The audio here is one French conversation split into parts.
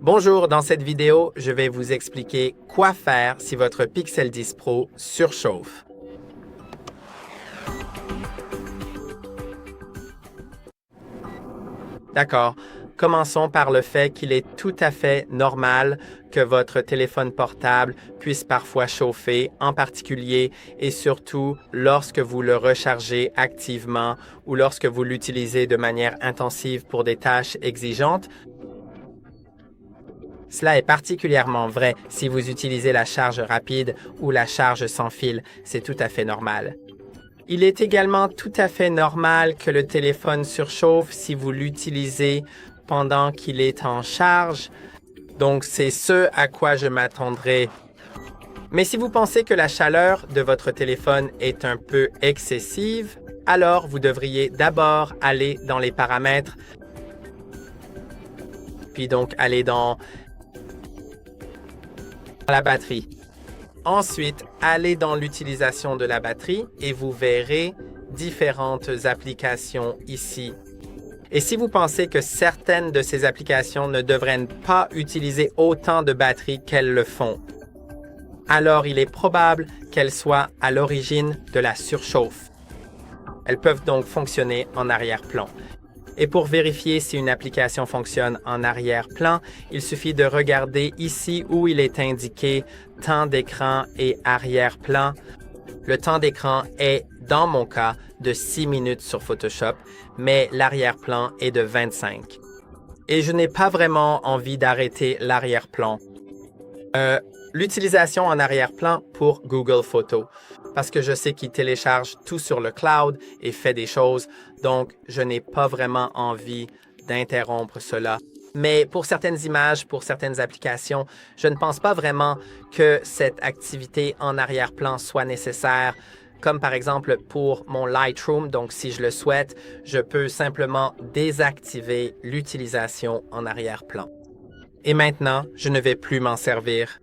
Bonjour, dans cette vidéo, je vais vous expliquer quoi faire si votre Pixel 10 Pro surchauffe. D'accord, commençons par le fait qu'il est tout à fait normal que votre téléphone portable puisse parfois chauffer, en particulier et surtout lorsque vous le rechargez activement ou lorsque vous l'utilisez de manière intensive pour des tâches exigeantes. Cela est particulièrement vrai si vous utilisez la charge rapide ou la charge sans fil, c'est tout à fait normal. Il est également tout à fait normal que le téléphone surchauffe si vous l'utilisez pendant qu'il est en charge, donc c'est ce à quoi je m'attendrai. Mais si vous pensez que la chaleur de votre téléphone est un peu excessive, alors vous devriez d'abord aller dans les paramètres, puis donc aller dans la batterie. Ensuite, allez dans l'utilisation de la batterie et vous verrez différentes applications ici. Et si vous pensez que certaines de ces applications ne devraient pas utiliser autant de batterie qu'elles le font, alors il est probable qu'elles soient à l'origine de la surchauffe. Elles peuvent donc fonctionner en arrière-plan. Et pour vérifier si une application fonctionne en arrière-plan, il suffit de regarder ici où il est indiqué temps d'écran et arrière-plan. Le temps d'écran est, dans mon cas, de 6 minutes sur Photoshop, mais l'arrière-plan est de 25. Et je n'ai pas vraiment envie d'arrêter l'arrière-plan. L'utilisation en arrière-plan pour Google Photos, parce que je sais qu'il télécharge tout sur le cloud et fait des choses, donc je n'ai pas vraiment envie d'interrompre cela. Mais pour certaines images, pour certaines applications, je ne pense pas vraiment que cette activité en arrière-plan soit nécessaire, comme par exemple pour mon Lightroom. Donc si je le souhaite, je peux simplement désactiver l'utilisation en arrière-plan. Et maintenant, je ne vais plus m'en servir.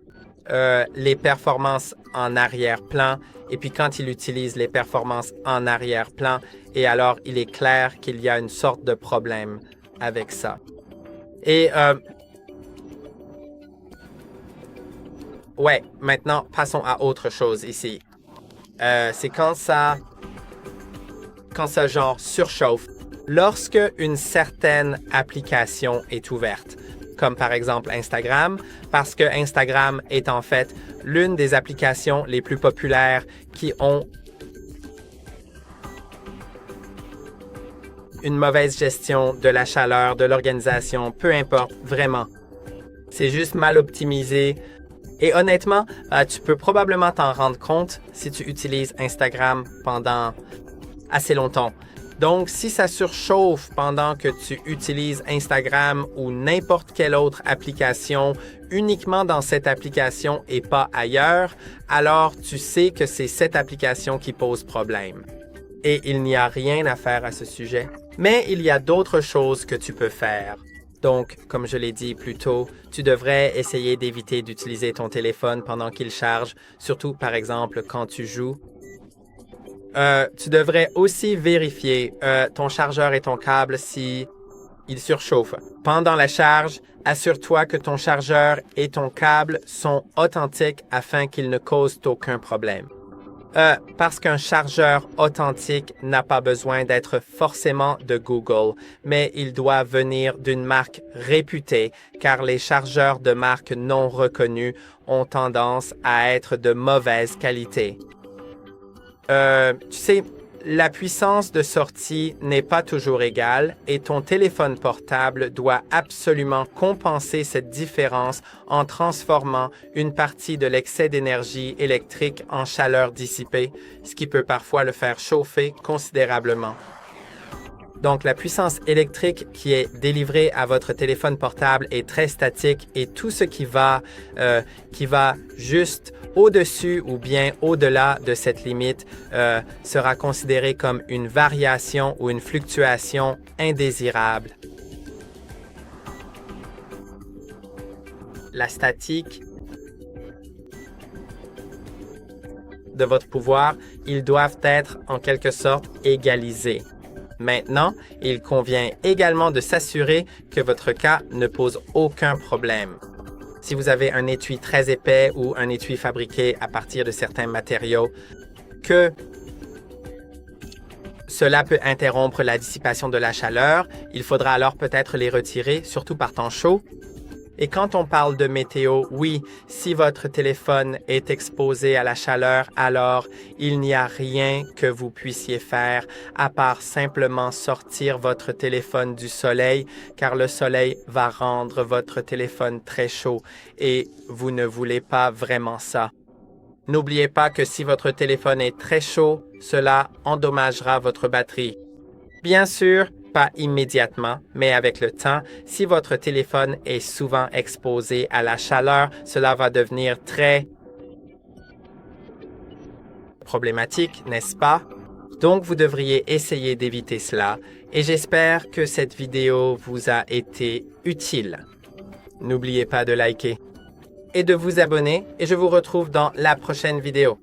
Les performances en arrière-plan, et puis quand il utilise les performances en arrière-plan, et alors il est clair qu'il y a une sorte de problème avec ça. Et ouais, maintenant passons à autre chose ici. C'est quand ça genre surchauffe. Lorsque une certaine application est ouverte, comme par exemple Instagram, parce que Instagram est en fait l'une des applications les plus populaires qui ont une mauvaise gestion de la chaleur, de l'organisation, peu importe, vraiment. C'est juste mal optimisé. Et honnêtement, tu peux probablement t'en rendre compte si tu utilises Instagram pendant assez longtemps. Donc, si ça surchauffe pendant que tu utilises Instagram ou n'importe quelle autre application, uniquement dans cette application et pas ailleurs, alors tu sais que c'est cette application qui pose problème. Et il n'y a rien à faire à ce sujet. Mais il y a d'autres choses que tu peux faire. Donc, comme je l'ai dit plus tôt, tu devrais essayer d'éviter d'utiliser ton téléphone pendant qu'il charge, surtout par exemple quand tu joues. Tu devrais aussi vérifier ton chargeur et ton câble si il surchauffe. Pendant la charge, assure-toi que ton chargeur et ton câble sont authentiques afin qu'ils ne causent aucun problème. Parce qu'un chargeur authentique n'a pas besoin d'être forcément de Google, mais il doit venir d'une marque réputée, car les chargeurs de marques non reconnues ont tendance à être de mauvaise qualité. Tu sais, la puissance de sortie n'est pas toujours égale et ton téléphone portable doit absolument compenser cette différence en transformant une partie de l'excès d'énergie électrique en chaleur dissipée, ce qui peut parfois le faire chauffer considérablement. Donc, la puissance électrique qui est délivrée à votre téléphone portable est très statique et tout ce qui va juste au-dessus ou bien au-delà de cette limite sera considéré comme une variation ou une fluctuation indésirable. La statique de votre pouvoir, ils doivent être en quelque sorte égalisés. Maintenant, il convient également de s'assurer que votre cas ne pose aucun problème. Si vous avez un étui très épais ou un étui fabriqué à partir de certains matériaux, que cela peut interrompre la dissipation de la chaleur, il faudra alors peut-être les retirer, surtout par temps chaud. Et quand on parle de météo, oui, si votre téléphone est exposé à la chaleur, alors il n'y a rien que vous puissiez faire à part simplement sortir votre téléphone du soleil, car le soleil va rendre votre téléphone très chaud et vous ne voulez pas vraiment ça. N'oubliez pas que si votre téléphone est très chaud, cela endommagera votre batterie. Bien sûr, pas immédiatement, mais avec le temps, si votre téléphone est souvent exposé à la chaleur, cela va devenir très problématique, n'est-ce pas? Donc, vous devriez essayer d'éviter cela et j'espère que cette vidéo vous a été utile. N'oubliez pas de liker et de vous abonner et je vous retrouve dans la prochaine vidéo.